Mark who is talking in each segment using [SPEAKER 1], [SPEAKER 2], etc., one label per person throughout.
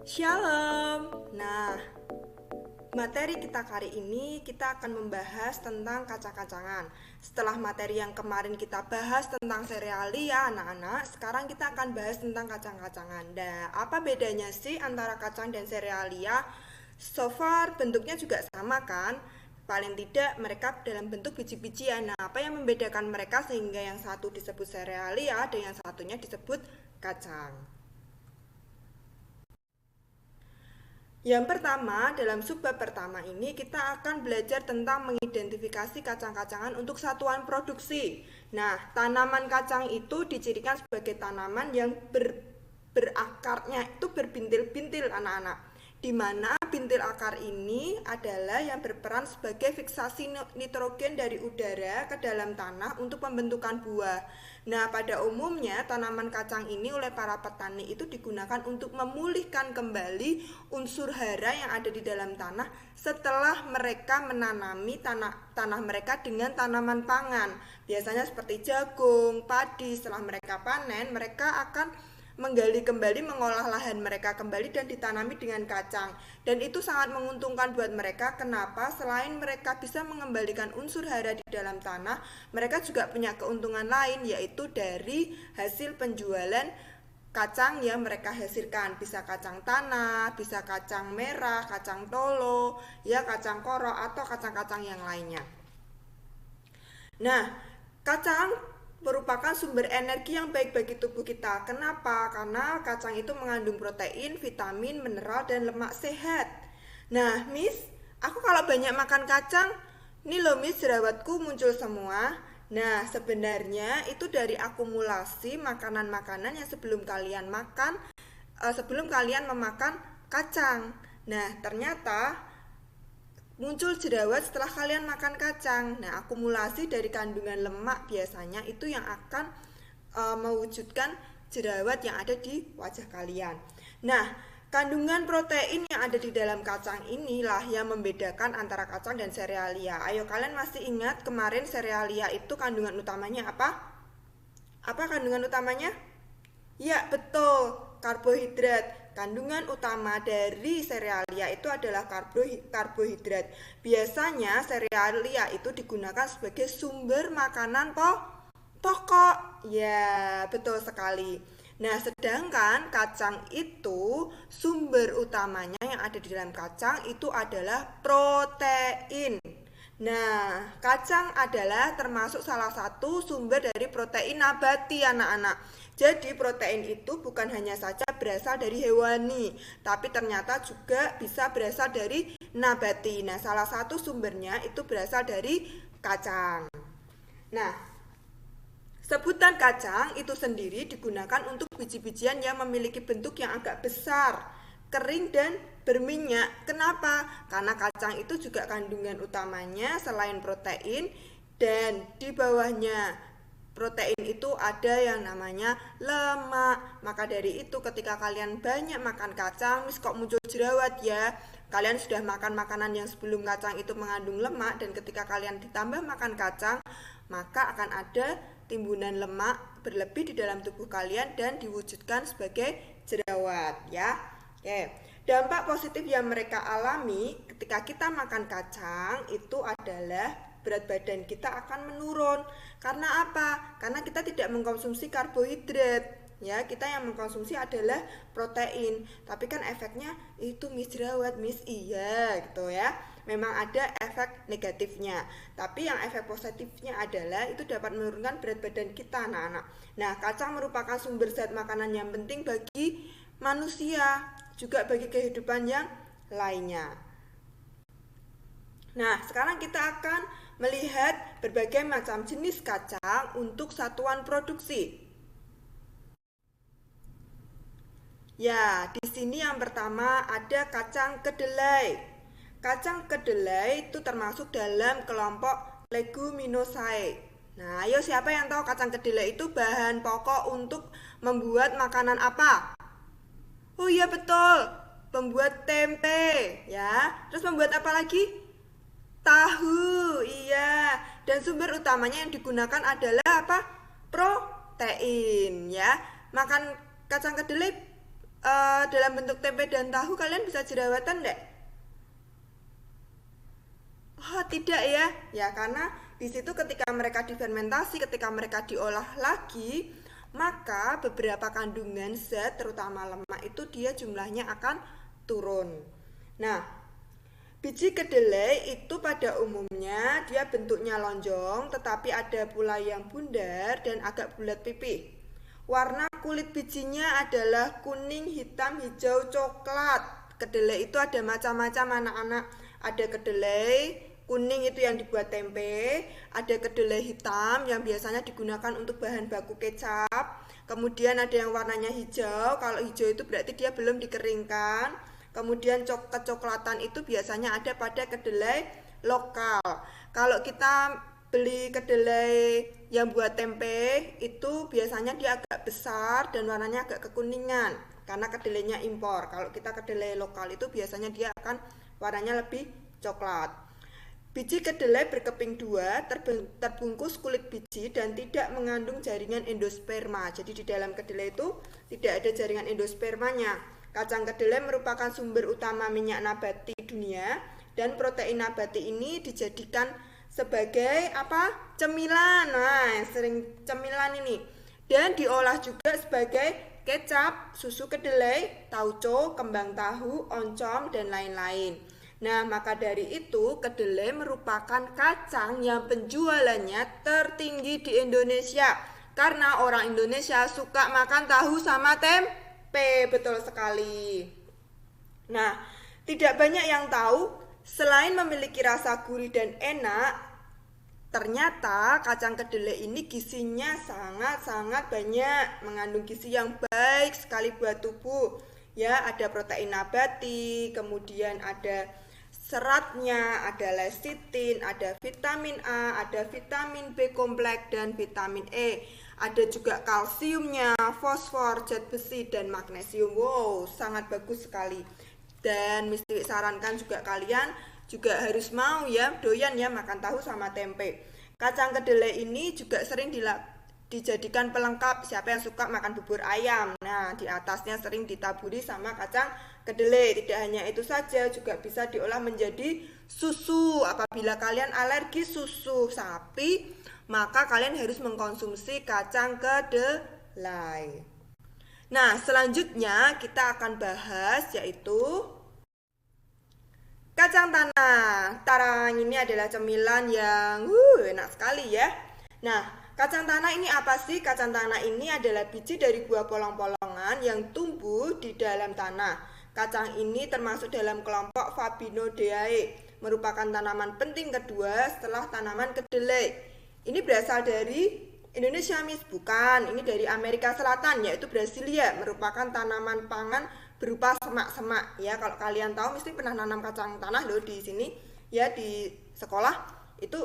[SPEAKER 1] Shalom. Nah, materi kita kali ini kita akan membahas tentang kacang-kacangan. Setelah materi yang kemarin kita bahas tentang serealia anak-anak, sekarang kita akan bahas tentang kacang-kacangan. Nah, apa bedanya sih antara kacang dan serealia? So far bentuknya juga sama kan? Paling tidak mereka dalam bentuk biji-bijian. Nah, apa yang membedakan mereka sehingga yang satu disebut serealia dan yang satunya disebut kacang? Yang pertama, dalam subbab pertama ini kita akan belajar tentang mengidentifikasi kacang-kacangan untuk satuan produksi. Nah, tanaman kacang itu dicirikan sebagai tanaman yang berakarnya itu berbintil-bintil anak-anak. Di mana bintil akar ini adalah yang berperan sebagai fiksasi nitrogen dari udara ke dalam tanah untuk pembentukan buah. Nah, pada umumnya tanaman kacang ini oleh para petani itu digunakan untuk memulihkan kembali unsur hara yang ada di dalam tanah setelah mereka menanami tanah mereka dengan tanaman pangan. Biasanya seperti jagung, padi. Setelah mereka panen, mereka akan menggali kembali, mengolah lahan mereka kembali dan ditanami dengan kacang. Dan itu sangat menguntungkan buat mereka. Kenapa? Selain mereka bisa mengembalikan unsur hara di dalam tanah, mereka juga punya keuntungan lain, yaitu dari hasil penjualan kacang yang mereka hasilkan. Bisa kacang tanah, bisa kacang merah, kacang tolo, ya kacang koro atau kacang-kacang yang lainnya. Nah, kacang merupakan sumber energi yang baik bagi tubuh kita. Kenapa? Karena kacang itu mengandung protein, vitamin, mineral, dan lemak sehat. Nah, Miss, aku kalau banyak makan kacang, nih loh Miss, jerawatku muncul semua. Nah, sebenarnya itu dari akumulasi makanan-makanan yang sebelum kalian memakan kacang. Nah, ternyata muncul jerawat setelah kalian makan kacang. Nah, akumulasi dari kandungan lemak biasanya itu yang akan mewujudkan jerawat yang ada di wajah kalian. Nah, kandungan protein yang ada di dalam kacang inilah yang membedakan antara kacang dan serealia. Ayo, kalian masih ingat kemarin serealia itu kandungan utamanya apa? Apa kandungan utamanya? Ya, betul, karbohidrat. Kandungan utama dari serealia itu adalah karbohidrat. Biasanya serealia itu digunakan sebagai sumber makanan pokok. Ya, betul sekali. Nah, sedangkan kacang itu sumber utamanya yang ada di dalam kacang itu adalah protein. Nah, kacang adalah termasuk salah satu sumber dari protein nabati anak-anak. Jadi protein itu bukan hanya saja berasal dari hewani, tapi ternyata juga bisa berasal dari nabati. Nah, salah satu sumbernya itu berasal dari kacang. Nah, sebutan kacang itu sendiri digunakan untuk biji-bijian yang memiliki bentuk yang agak besar, kering dan berminyak. Kenapa? Karena kacang itu juga kandungan utamanya selain protein, dan di bawahnya protein itu ada yang namanya lemak. Maka dari itu ketika kalian banyak makan kacang, kok muncul jerawat ya? Kalian sudah makan makanan yang sebelum kacang itu mengandung lemak, dan ketika kalian ditambah makan kacang, maka akan ada timbunan lemak berlebih di dalam tubuh kalian dan diwujudkan sebagai jerawat ya. Oke. Dampak positif yang mereka alami ketika kita makan kacang itu adalah berat badan kita akan menurun. Karena apa? Karena kita tidak mengkonsumsi karbohidrat. Ya, kita yang mengkonsumsi adalah protein. Tapi kan efeknya itu Miss jerawat, Miss, iya gitu ya. Memang ada efek negatifnya. Tapi yang efek positifnya adalah itu dapat menurunkan berat badan kita anak-anak. Nah, kacang merupakan sumber zat makanan yang penting bagi manusia, juga bagi kehidupan yang lainnya. Nah, sekarang kita akan melihat berbagai macam jenis kacang untuk satuan produksi. Ya, di sini yang pertama ada kacang kedelai. Kacang kedelai itu termasuk dalam kelompok leguminosae. Nah, ayo siapa yang tahu kacang kedelai itu bahan pokok untuk membuat makanan apa? Oh iya betul, membuat tempe ya. Terus membuat apa lagi? Tahu, iya. Dan sumber utamanya yang digunakan adalah apa? Protein, ya. Makan kacang kedelai dalam bentuk tempe dan tahu kalian bisa jerawatan enggak? Oh, tidak ya. Ya, karena di situ ketika mereka difermentasi, ketika mereka diolah lagi, maka beberapa kandungan zat terutama lemak itu dia jumlahnya akan turun. Nah, biji kedelai itu pada umumnya dia bentuknya lonjong, tetapi ada pula yang bundar dan agak bulat pipih. Warna kulit bijinya adalah kuning, hitam, hijau, coklat. Kedelai itu ada macam-macam anak-anak. Ada kedelai kuning itu yang dibuat tempe, ada kedelai hitam yang biasanya digunakan untuk bahan baku kecap. Kemudian ada yang warnanya hijau. Kalau hijau itu berarti dia belum dikeringkan. Kemudian kecoklatan itu biasanya ada pada kedelai lokal. Kalau kita beli kedelai yang buat tempe itu biasanya dia agak besar dan warnanya agak kekuningan karena kedelainya impor. Kalau kita kedelai lokal itu biasanya dia akan warnanya lebih coklat. Biji kedelai berkeping dua, terbungkus kulit biji dan tidak mengandung jaringan endosperma. Jadi di dalam kedelai itu tidak ada jaringan endospermanya. Kacang kedelai merupakan sumber utama minyak nabati dunia dan protein nabati ini dijadikan sebagai apa? Cemilan. Nah, sering cemilan ini. Dan diolah juga sebagai kecap, susu kedelai, tauco, kembang tahu, oncom dan lain-lain. Nah, maka dari itu kedelai merupakan kacang yang penjualannya tertinggi di Indonesia karena orang Indonesia suka makan tahu sama tempe. Betul sekali. Nah, tidak banyak yang tahu selain memiliki rasa gurih dan enak, ternyata kacang kedelai ini gizinya sangat-sangat banyak, mengandung gizi yang baik sekali buat tubuh. Ya, ada protein nabati, kemudian ada seratnya, ada lecitin, ada vitamin A, ada vitamin B kompleks dan vitamin E. Ada juga kalsiumnya, fosfor, zat besi dan magnesium. Wow, sangat bagus sekali. Dan mesti sarankan juga kalian juga harus mau ya doyan ya makan tahu sama tempe. Kacang kedelai ini juga sering dijadikan pelengkap siapa yang suka makan bubur ayam. Nah, di atasnya sering ditaburi sama kacang kedelai. Tidak hanya itu saja, juga bisa diolah menjadi susu. Apabila kalian alergi susu sapi, maka kalian harus mengkonsumsi kacang kedelai. Nah, selanjutnya kita akan bahas yaitu kacang tanah. Tarang, ini adalah cemilan yang enak sekali ya. Nah, kacang tanah ini apa sih? Kacang tanah ini adalah biji dari buah polong-polongan yang tumbuh di dalam tanah. Kacang ini termasuk dalam kelompok Fabinoideae, merupakan tanaman penting kedua setelah tanaman kedelai. Ini berasal dari Indonesia, Miss? Bukan, ini dari Amerika Selatan, yaitu Brasilia, merupakan tanaman pangan berupa semak-semak. Ya, kalau kalian tahu mesti pernah nanam kacang tanah loh di sini. Ya, di sekolah itu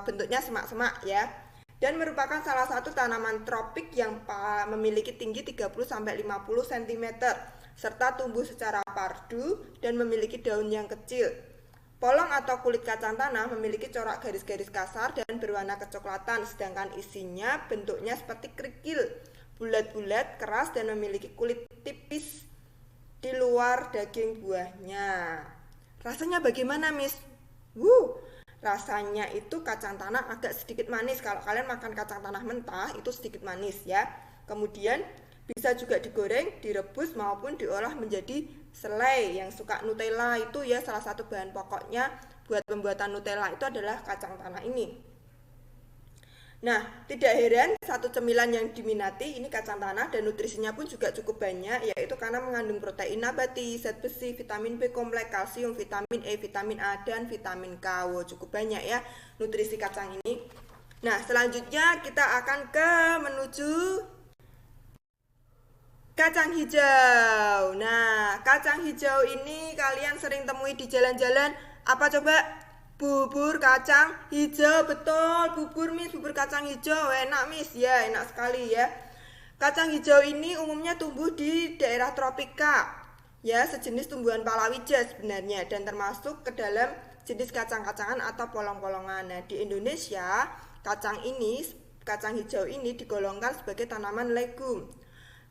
[SPEAKER 1] bentuknya semak-semak ya. Dan merupakan salah satu tanaman tropik yang memiliki tinggi 30-50 cm serta tumbuh secara pardu dan memiliki daun yang kecil. Polong atau kulit kacang tanah memiliki corak garis-garis kasar dan berwarna kecoklatan, sedangkan isinya bentuknya seperti kerikil, bulat-bulat, keras dan memiliki kulit tipis di luar daging buahnya. Rasanya bagaimana, Miss? Rasanya itu kacang tanah agak sedikit manis. Kalau kalian makan kacang tanah mentah itu sedikit manis ya. Kemudian bisa juga digoreng, direbus maupun diolah menjadi selai. Yang suka Nutella itu ya salah satu bahan pokoknya buat pembuatan Nutella itu adalah kacang tanah ini. Nah, tidak heran satu cemilan yang diminati ini kacang tanah dan nutrisinya pun juga cukup banyak, yaitu karena mengandung protein nabati, zat besi, vitamin B kompleks, kalsium, vitamin E, vitamin A, dan vitamin K. Wow, cukup banyak ya nutrisi kacang ini. Nah, selanjutnya kita akan menuju kacang hijau. Nah, kacang hijau ini kalian sering temui di jalan-jalan. Apa coba? Bubur kacang hijau. Betul, bubur, Miss, bubur kacang hijau. Enak, Miss, ya, enak sekali ya. Kacang hijau ini umumnya tumbuh di daerah tropika. Ya, sejenis tumbuhan palawija sebenarnya dan termasuk ke dalam jenis kacang-kacangan atau polong-polongan. Nah, di Indonesia, kacang hijau ini digolongkan sebagai tanaman legum.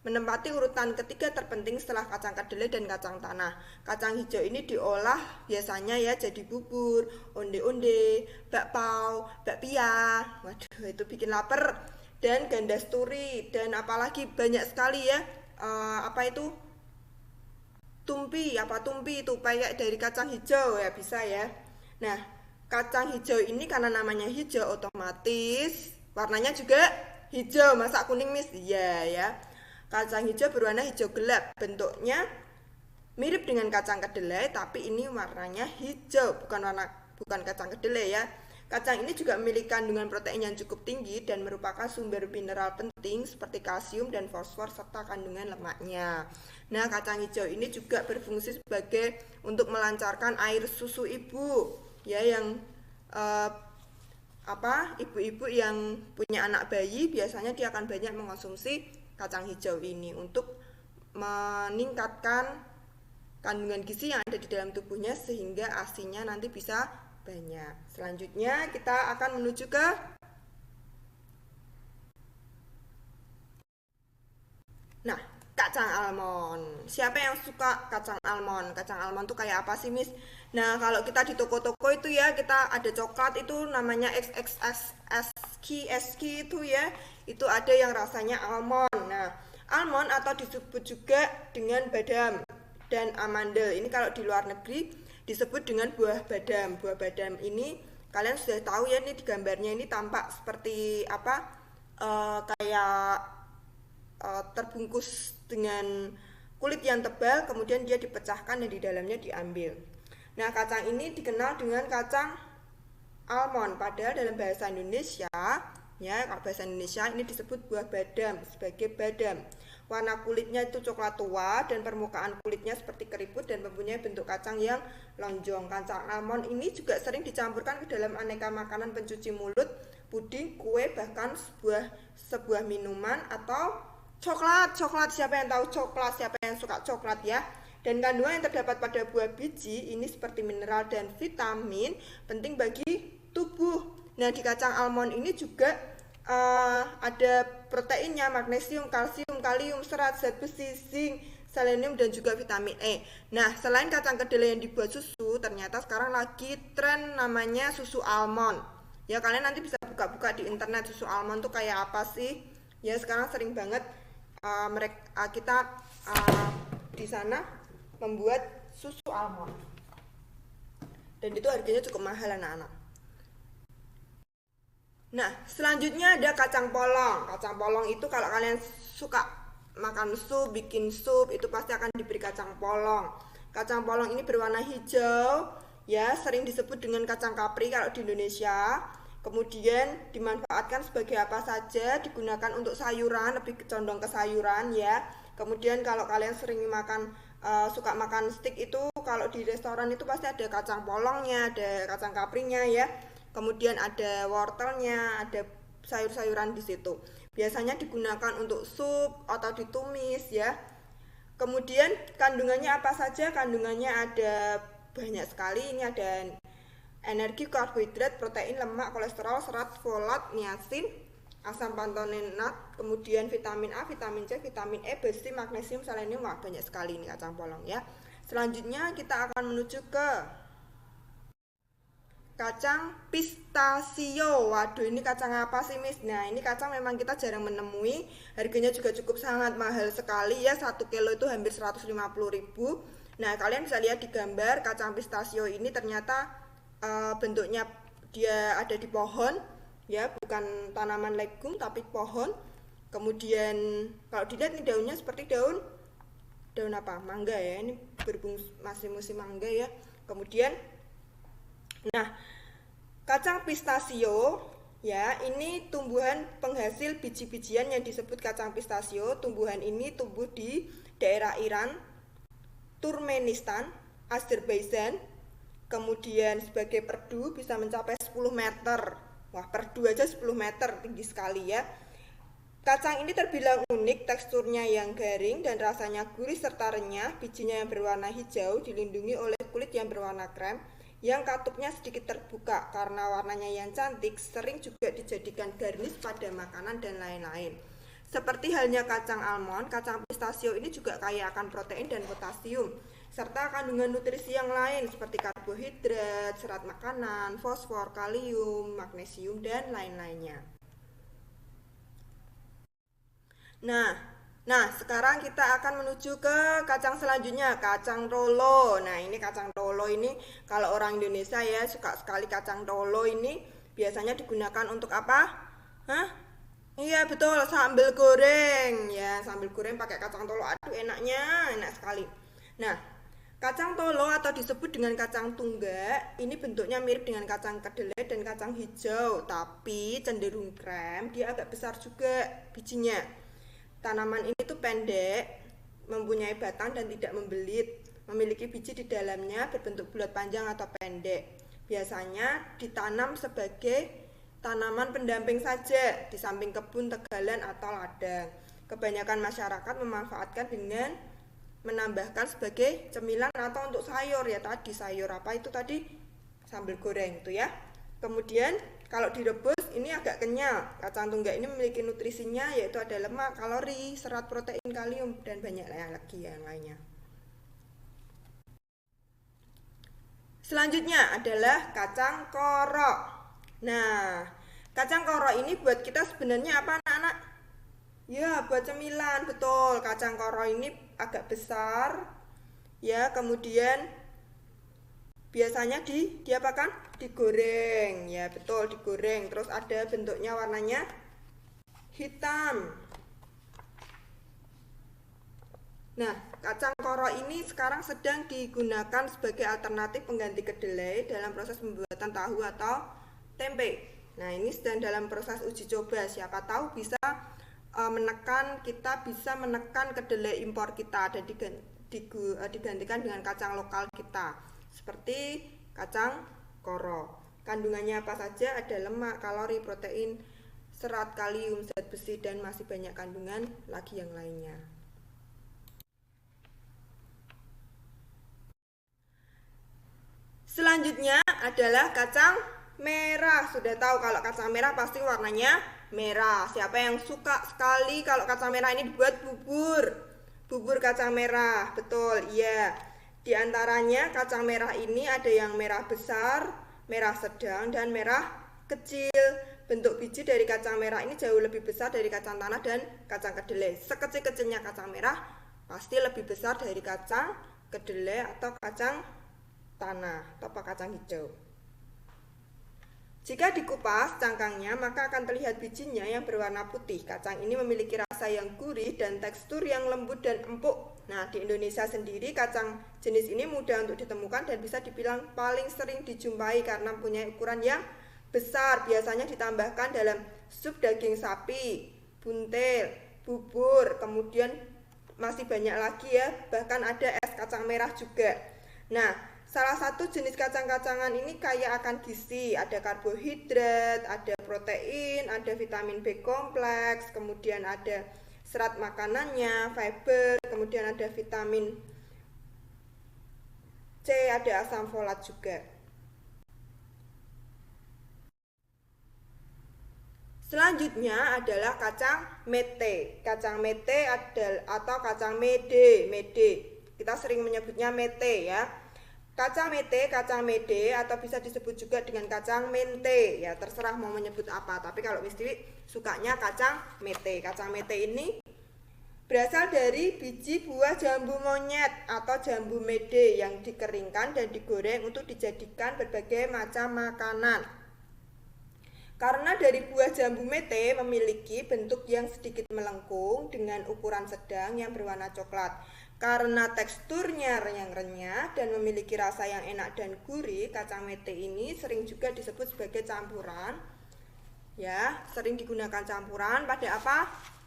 [SPEAKER 1] menempati urutan ketiga terpenting setelah kacang kedelai dan kacang tanah. Kacang hijau ini diolah biasanya ya jadi bubur, onde-onde, bakpao, bakpia. Waduh, itu bikin lapar. Dan gandasturi dan apalagi banyak sekali ya. Apa itu? Tumpi itu kayak dari kacang hijau ya bisa ya. Nah, kacang hijau ini karena namanya hijau otomatis warnanya juga hijau. Masa kuning Miss? Iya ya. Kacang hijau berwarna hijau gelap, bentuknya mirip dengan kacang kedelai tapi ini warnanya hijau, bukan kacang kedelai ya. Kacang ini juga memiliki kandungan protein yang cukup tinggi dan merupakan sumber mineral penting seperti kalsium dan fosfor serta kandungan lemaknya. Nah, kacang hijau ini juga berfungsi sebagai untuk melancarkan air susu ibu, ya yang ibu-ibu yang punya anak bayi biasanya dia akan banyak mengonsumsi kacang hijau ini untuk meningkatkan kandungan gizi yang ada di dalam tubuhnya sehingga ASI-nya nanti bisa banyak. Selanjutnya kita akan menuju ke kacang almond. Siapa yang suka kacang almond? Kacang almond tuh kayak apa sih, Miss? Nah, kalau kita di toko-toko itu ya, kita ada coklat itu namanya XXSQ itu ya. Itu ada yang rasanya almond. Nah, almond atau disebut juga dengan badam dan amandel. Ini kalau di luar negeri disebut dengan buah badam. Buah badam ini kalian sudah tahu ya, ini di gambarnya ini tampak seperti apa? Terbungkus dengan kulit yang tebal, kemudian dia dipecahkan dan di dalamnya diambil. Nah, kacang ini dikenal dengan kacang almond, padahal dalam bahasa Indonesia ya, kalau bahasa Indonesia ini disebut buah badam sebagai badam. Warna kulitnya itu coklat tua dan permukaan kulitnya seperti keriput dan mempunyai bentuk kacang yang lonjong. Kacang almond ini juga sering dicampurkan ke dalam aneka makanan pencuci mulut, puding, kue, bahkan sebuah minuman atau coklat. Siapa yang tahu coklat? Siapa yang suka coklat ya? Dan kandungan yang terdapat pada buah biji ini seperti mineral dan vitamin penting bagi tubuh. Nah, di kacang almond ini juga ada proteinnya, magnesium, kalsium, kalium, serat, zat besi, zinc, selenium dan juga vitamin E. Nah, selain kacang kedelai yang dibuat susu, ternyata sekarang lagi tren namanya susu almond. Ya, kalian nanti bisa buka-buka di internet susu almond tuh kayak apa sih? Ya, sekarang sering banget kita di sana membuat susu almond. Dan itu harganya cukup mahal anak-anak. Nah, selanjutnya ada kacang polong. Kacang polong itu kalau kalian suka makan sup, bikin sup, itu pasti akan diberi kacang polong. Kacang polong ini berwarna hijau, ya, sering disebut dengan kacang kapri kalau di Indonesia. Kemudian dimanfaatkan sebagai apa saja, digunakan untuk sayuran, lebih condong ke sayuran ya. Kemudian kalau kalian sering suka makan steak itu, kalau di restoran itu pasti ada kacang polongnya, ada kacang kaprinya ya. Kemudian ada wortelnya, ada sayur-sayuran di situ. Biasanya digunakan untuk sup atau ditumis ya. Kemudian kandungannya apa saja? Kandungannya ada banyak sekali. Ini ada energi, karbohidrat, protein, lemak, kolesterol, serat, folat, niacin, asam pantotenat, kemudian vitamin A, vitamin C, vitamin E, besi, magnesium, selenium. Wah, banyak sekali ini kacang polong ya. Selanjutnya kita akan menuju ke kacang pistasio. Waduh, ini kacang apa sih, Miss? Nah, ini kacang memang kita jarang menemui. Harganya juga cukup sangat mahal sekali ya. 1 kilo itu hampir 150.000. Nah, kalian bisa lihat di gambar kacang pistasio ini ternyata bentuknya dia ada di pohon ya, bukan tanaman legum tapi pohon. Kemudian kalau dilihat nih daunnya seperti daun apa? Mangga ya. Ini berhubung masih musim mangga ya. Kemudian kacang pistasio ya, ini tumbuhan penghasil biji-bijian yang disebut kacang pistasio. Tumbuhan ini tumbuh di daerah Iran, Turkmenistan, Azerbaijan. Kemudian sebagai perdu bisa mencapai 10 meter. Wah, perdu aja 10 meter, tinggi sekali ya. Kacang ini terbilang unik, teksturnya yang garing dan rasanya gurih serta renyah. Bijinya yang berwarna hijau dilindungi oleh kulit yang berwarna krem, yang katupnya sedikit terbuka. Karena warnanya yang cantik, sering juga dijadikan garnish pada makanan dan lain-lain. Seperti halnya kacang almond, kacang pistachio ini juga kaya akan protein dan potasium, serta kandungan nutrisi yang lain seperti karbohidrat, serat makanan, fosfor, kalium, magnesium, dan lain-lainnya. Nah, sekarang kita akan menuju ke kacang selanjutnya, kacang rolo. Nah, ini kacang rolo ini kalau orang Indonesia ya suka sekali kacang rolo ini biasanya digunakan untuk apa? Hah? Iya betul, sambal goreng ya, sambal goreng pakai kacang tolo. Aduh, enaknya, enak sekali. Nah, kacang tolo atau disebut dengan kacang tunggak, ini bentuknya mirip dengan kacang kedelai dan kacang hijau, tapi cenderung krem, dia agak besar juga bijinya. Tanaman ini tuh pendek, mempunyai batang dan tidak membelit, memiliki biji di dalamnya berbentuk bulat panjang atau pendek. Biasanya ditanam sebagai tanaman pendamping saja di samping kebun, tegalan, atau ladang. Kebanyakan masyarakat memanfaatkan dengan menambahkan sebagai cemilan atau untuk sayur ya, tadi sayur apa itu tadi, sambal goreng itu ya. Kemudian kalau direbus ini agak kenyal. Kacang tunggak ini memiliki nutrisinya yaitu ada lemak, kalori, serat, protein, kalium, dan banyak lagi yang lainnya. Selanjutnya adalah kacang korok. Nah, kacang korok ini buat kita sebenarnya apa anak-anak? Ya, buat cemilan, betul. Kacang korok ini agak besar, ya, kemudian biasanya diapakan? Digoreng, ya betul, digoreng. Terus ada bentuknya warnanya hitam. Nah, kacang korok ini sekarang sedang digunakan sebagai alternatif pengganti kedelai dalam proses pembuatan tahu atau tempe. Nah, ini sedang dalam proses uji coba. Siapa tahu bisa kita bisa menekan kedelai impor kita dan digantikan dengan kacang lokal kita seperti kacang korok. Kandungannya apa saja? Ada lemak, kalori, protein, serat, kalium, zat besi, dan masih banyak kandungan lagi yang lainnya. Selanjutnya adalah kacang merah. Sudah tahu kalau kacang merah pasti warnanya merah. Siapa yang suka sekali kalau kacang merah ini dibuat bubur? Bubur kacang merah, betul, iya. Di antaranya kacang merah ini ada yang merah besar, merah sedang, dan merah kecil. Bentuk biji dari kacang merah ini jauh lebih besar dari kacang tanah dan kacang kedelai. Sekecil-kecilnya kacang merah pasti lebih besar dari kacang kedelai atau kacang tanah atau kacang hijau. Jika dikupas cangkangnya, maka akan terlihat bijinya yang berwarna putih. Kacang ini memiliki rasa yang gurih dan tekstur yang lembut dan empuk. Nah, di Indonesia sendiri kacang jenis ini mudah untuk ditemukan dan bisa dibilang paling sering dijumpai karena punya ukuran yang besar. Biasanya ditambahkan dalam sup daging sapi, buntel, bubur, kemudian masih banyak lagi ya, bahkan ada es kacang merah juga. Nah, salah satu jenis kacang-kacangan ini kaya akan gizi, ada karbohidrat, ada protein, ada vitamin B kompleks, kemudian ada serat makanannya, fiber, kemudian ada vitamin C, ada asam folat juga. Selanjutnya adalah kacang mete. Kacang mete atau kacang mede. Kita sering menyebutnya mete ya. Kacang mede atau bisa disebut juga dengan kacang mente ya, terserah mau menyebut apa, tapi kalau mesti sukanya kacang mete. Kacang mete ini berasal dari biji buah jambu monyet atau jambu mede yang dikeringkan dan digoreng untuk dijadikan berbagai macam makanan. Karena dari buah jambu mete memiliki bentuk yang sedikit melengkung dengan ukuran sedang yang berwarna coklat. Karena teksturnya yang renyah dan memiliki rasa yang enak dan gurih, kacang mete ini sering juga disebut sebagai campuran. Ya, sering digunakan campuran pada apa?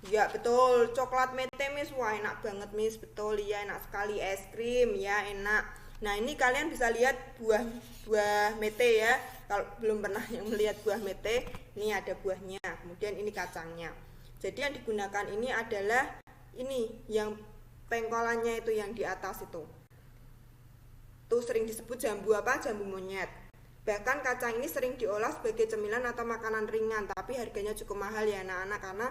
[SPEAKER 1] Ya, betul, coklat mete, Miss. Wah, enak banget, Miss. Betul, ya, enak sekali. Es krim, ya, enak. Nah, ini kalian bisa lihat buah mete ya. Kalau belum pernah yang melihat buah mete, ini ada buahnya. Kemudian ini kacangnya. Jadi yang digunakan ini adalah ini yang pengkolannya itu yang di atas itu. Tuh sering disebut jambu apa? Jambu monyet. Bahkan kacang ini sering diolah sebagai cemilan atau makanan ringan, tapi harganya cukup mahal ya anak-anak karena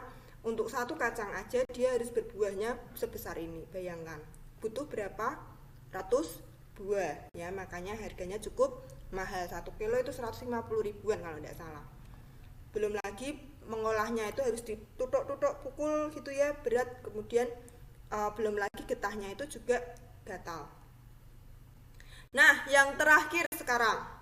[SPEAKER 1] untuk satu kacang aja dia harus berbuahnya sebesar ini. Bayangkan, butuh berapa ratus buah ya, makanya harganya cukup mahal. 1 kilo itu 150 ribuan kalau tidak salah. Belum lagi mengolahnya itu harus ditutuk-tutuk, pukul gitu ya, berat. Kemudian belum lagi getahnya itu juga gatal. Nah, yang terakhir sekarang.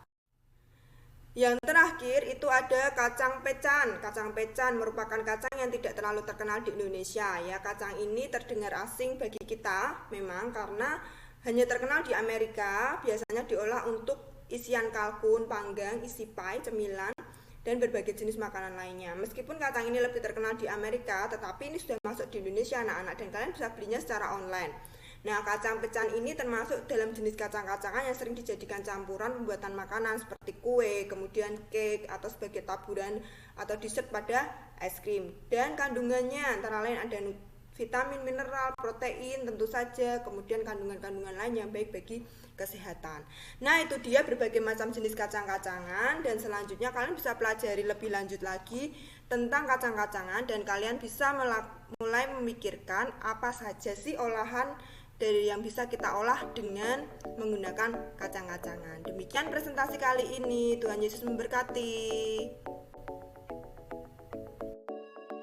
[SPEAKER 1] Yang terakhir itu ada kacang pecan. Kacang pecan merupakan kacang yang tidak terlalu terkenal di Indonesia ya. Kacang ini terdengar asing bagi kita memang karena hanya terkenal di Amerika. Biasanya diolah untuk isian kalkun, panggang, isi pie, cemilan, dan berbagai jenis makanan lainnya. Meskipun kacang ini lebih terkenal di Amerika, tetapi ini sudah masuk di Indonesia anak-anak, dan kalian bisa belinya secara online. Nah, kacang pecan ini termasuk dalam jenis kacang-kacangan yang sering dijadikan campuran pembuatan makanan seperti kue, kemudian cake, atau sebagai taburan atau dessert pada es krim. Dan kandungannya antara lain ada vitamin, mineral, protein tentu saja, kemudian kandungan-kandungan lain yang baik bagi kesehatan. Nah, itu dia berbagai macam jenis kacang-kacangan, dan selanjutnya kalian bisa pelajari lebih lanjut lagi tentang kacang-kacangan, dan kalian bisa mulai memikirkan apa saja sih olahan dari yang bisa kita olah dengan menggunakan kacang-kacangan. Demikian presentasi kali ini. Tuhan Yesus memberkati.